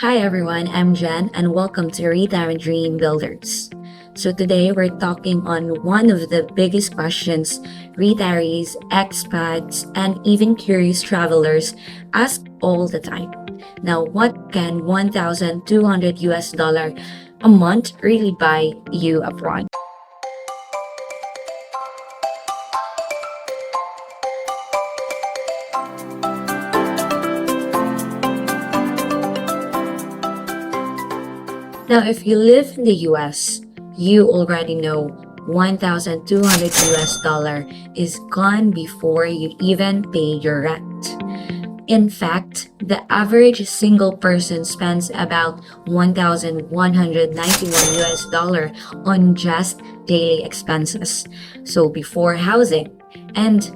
Hi everyone, I'm Jen and welcome to Retirement Dream Builders. So today we're talking on one of the biggest questions retirees, expats, and even curious travelers ask all the time. Now, what can 1,200 US dollar a month really buy you abroad? Now, if you live in the US, you already know 1,200 US dollar is gone before you even pay your rent. In fact, the average single person spends about 1,191 US dollar on just daily expenses. So before housing, and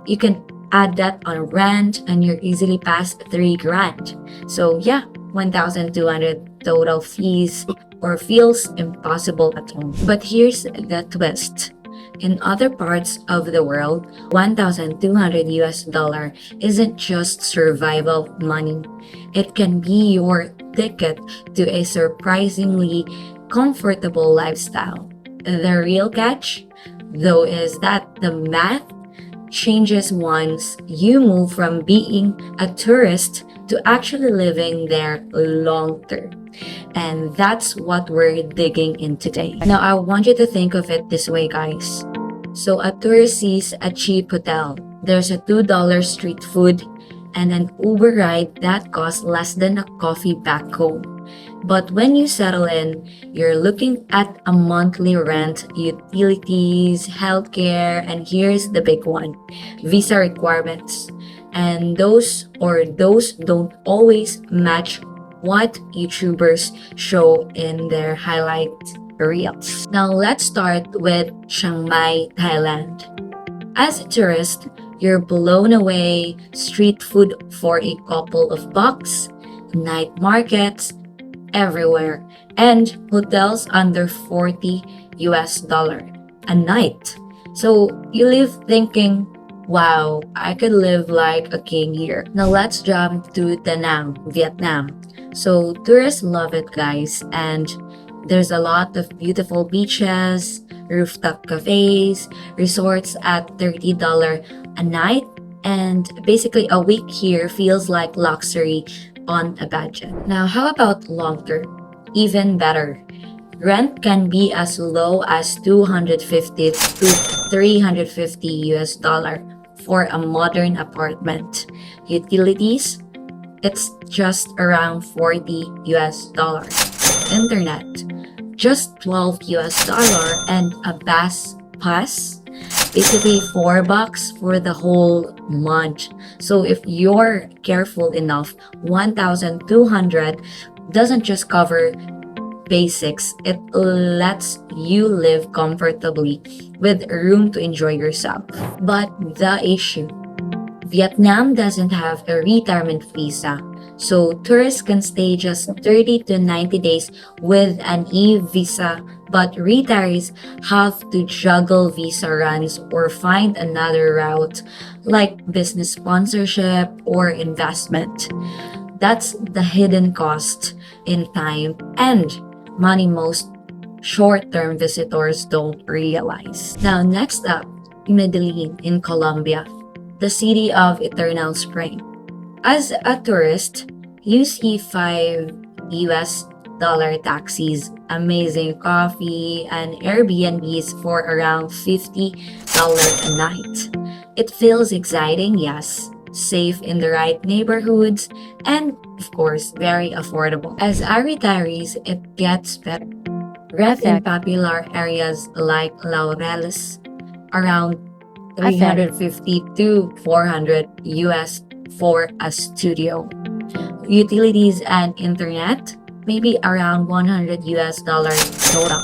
you can add that on rent and you're easily past 3 grand. So yeah, 1,200 total fees or feels impossible at all. But here's the twist. In other parts of the world, 1,200 US dollar isn't just survival money. It can be your ticket to a surprisingly comfortable lifestyle. The real catch, though, is that the math changes once you move from being a tourist to actually living there long term. And that's what we're digging in today. Now, I want you to think of it this way, guys. So, a tourist sees a cheap hotel. There's a $2 street food and an Uber ride that costs less than a coffee back home. But when you settle in, you're looking at a monthly rent, utilities, healthcare, and here's the big one, visa requirements. And those don't always match what YouTubers show in their highlight reels. Now let's start with Chiang Mai, Thailand. As a tourist, you're blown away, street food for a couple of bucks, night markets everywhere, and hotels under 40 US dollar a night. So you leave thinking, wow, I could live like a king here. Now let's jump to Da Nang, Vietnam. So tourists love it, guys, and there's a lot of beautiful beaches, rooftop cafes, resorts at $30 a night, and basically a week here feels like luxury on a budget. Now, how about long term? Even better. Rent can be as low as 250 to 350 US dollar for a modern apartment. Utilities, it's just around 40 US dollars. Internet, just 12 US dollar, and a bus pass, basically $4 for the whole month. So if you're careful enough, 1,200 doesn't just cover basics, it lets you live comfortably with room to enjoy yourself. But the issue, Vietnam doesn't have a retirement visa, so tourists can stay just 30 to 90 days with an e-visa, but retirees have to juggle visa runs or find another route like business sponsorship or investment. That's the hidden cost in time and money most short-term visitors don't realize. Now, next up, Medellín in Colombia, the city of eternal spring. As a tourist, you see 5 US dollar taxis, amazing coffee, and Airbnbs for around $50 a night. It feels exciting, yes, safe in the right neighborhoods, and of course, very affordable. As our retirees, it gets better. Rent in popular areas like Laureles, around 350 to 400 US for a studio. Utilities and internet, maybe around 100 US dollars total.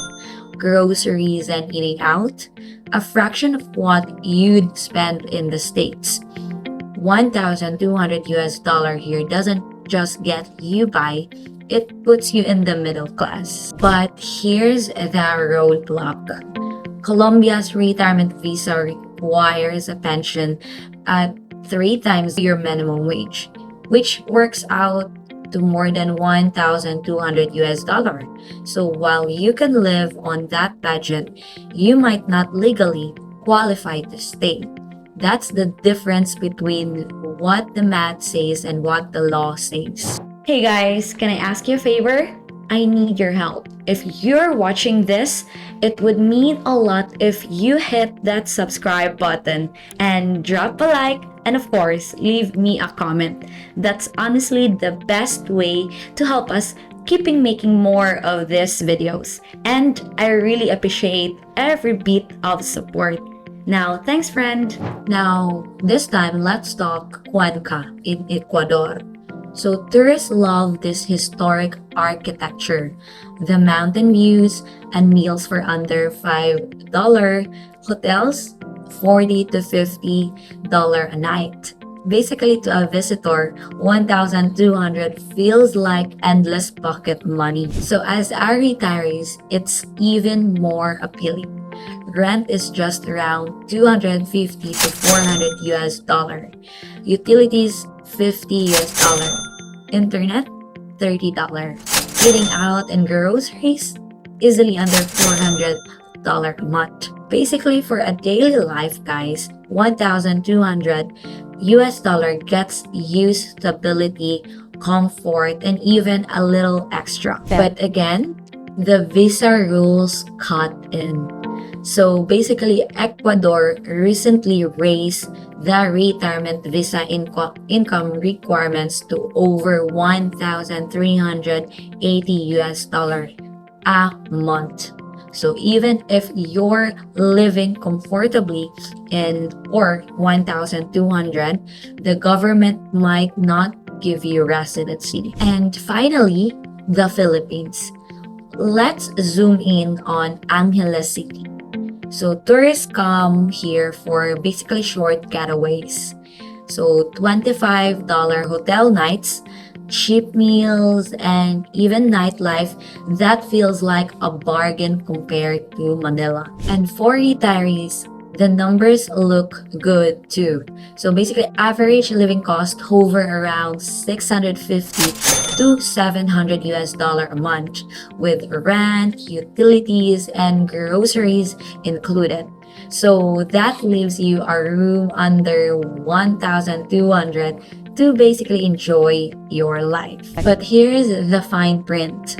Groceries and eating out, a fraction of what you'd spend in the States. 1,200 US dollar here doesn't just get you by, it puts you in the middle class. But here's the roadblock. Colombia's retirement visa requires a pension at 3 times your minimum wage, which works out to more than 1,200 US dollar. So while you can live on that budget, you might not legally qualify to stay. That's the difference between what the math says and what the law says. Hey guys, can I ask you a favor? I need your help. If you're watching this, it would mean a lot if you hit that subscribe button and drop a like, and of course, leave me a comment. That's honestly the best way to help us keeping making more of these videos. And I really appreciate every bit of support. Now, thanks friend. Now, this time let's talk Cuenca in Ecuador. So tourists love this historic architecture, the mountain views, and meals for under $5, hotels $40 to $50 a night. Basically, to a visitor, 1,200 feels like endless pocket money. So as our retirees, it's even more appealing. Rent is just around 250 to 400 US dollar. Utilities 50 US dollar. Internet $30. Eating out and groceries easily under $400 a month. Basically, for a daily life, guys, 1,200 US dollar gets you stability, comfort, and even a little extra. But again, the visa rules cut in. So basically, Ecuador recently raised the retirement visa income requirements to over 1,380 US dollar a month. So even if you're living comfortably in or 1,200, the government might not give you residency. And finally, the Philippines. Let's zoom in on Angeles City. So tourists come here for basically short getaways. So $25 hotel nights, cheap meals, and even nightlife that feels like a bargain compared to Manila. And for retirees, the numbers look good too. So basically, average living cost hover around 650 to 700 US dollar a month, with rent, utilities, and groceries included. So that leaves you a room under 1,200 to basically enjoy your life. But here's the fine print.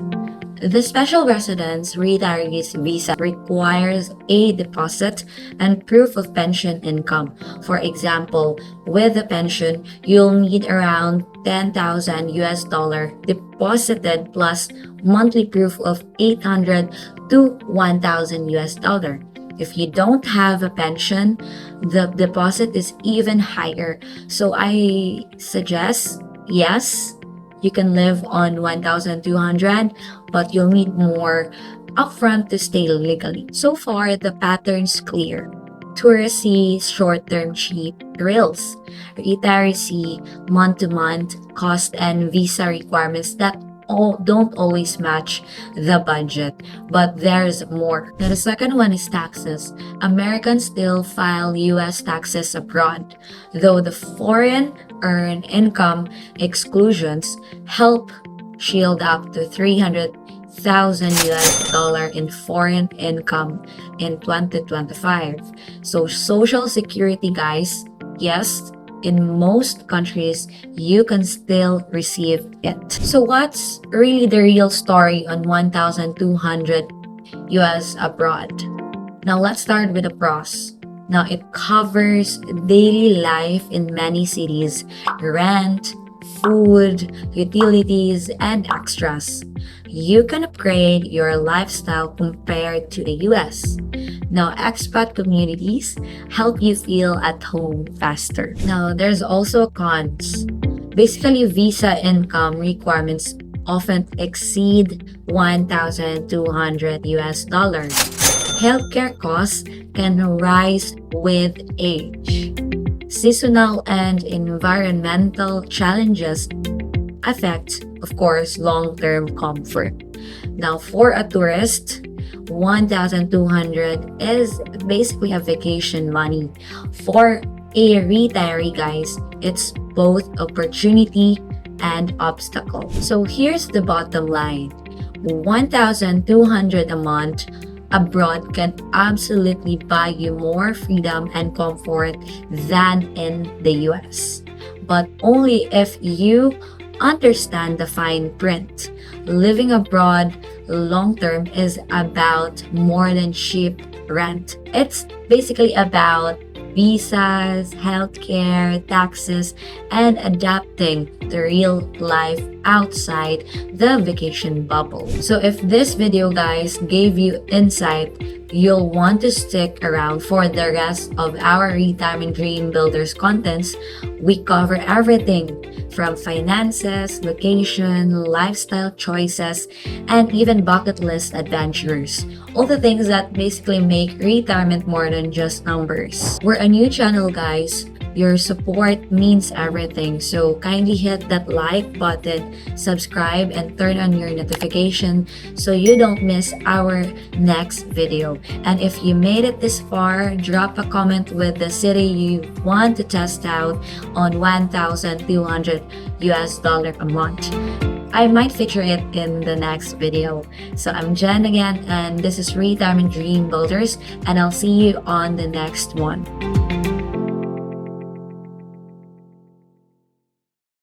The special residence retirees visa requires a deposit and proof of pension income. For example, with the pension, you'll need around 10,000 US dollar deposited plus monthly proof of 800 to 1,000 US dollar. If you don't have a pension, the deposit is even higher. So I suggest, yes, you can live on 1,200, but you'll need more upfront to stay legally. So far, the pattern's clear. Tourists see short-term cheap thrills. Retirees see month-to-month cost and visa requirements that don't always match the budget, but there's more. Now, the second one is taxes. Americans still file US taxes abroad, though the foreign earned income exclusions help shield up to 300,000 US dollar in foreign income in 2025. So Social Security, guys, yes, in most countries, you can still receive it. So what's really the real story on 1,200 US abroad? Now let's start with the pros. Now it covers daily life in many cities, rent, food, utilities, and extras. You can upgrade your lifestyle compared to the US. Now, expat communities help you feel at home faster. Now, there's also cons. Basically, visa income requirements often exceed 1,200 US dollars. Healthcare costs can rise with age. Seasonal and environmental challenges affect, of course, long-term comfort. Now, for a tourist, 1,200 is basically a vacation money. For a retiree, guys, it's both opportunity and obstacles. So here's the bottom line. 1,200 a month abroad can absolutely buy you more freedom and comfort than in the US. But only if you understand the fine print. Living abroad long term is about more than cheap rent. It's basically about visas, healthcare, taxes, and adapting to real life outside the vacation bubble. So if this video, guys, gave you insight, you'll want to stick around for the rest of our Retirement Dream Builders contents. We cover everything from finances, location, lifestyle choices, and even bucket list adventures. All the things that basically make retirement more than just numbers. We're a new channel, guys. Your support means everything, so kindly hit that like button, subscribe, and turn on your notification so you don't miss our next video. And if you made it this far, drop a comment with the city you want to test out on 1,200 US dollar a month. I might feature it in the next video. So I'm Jen again, and this is Retirement Dream Builders, and I'll see you on the next one.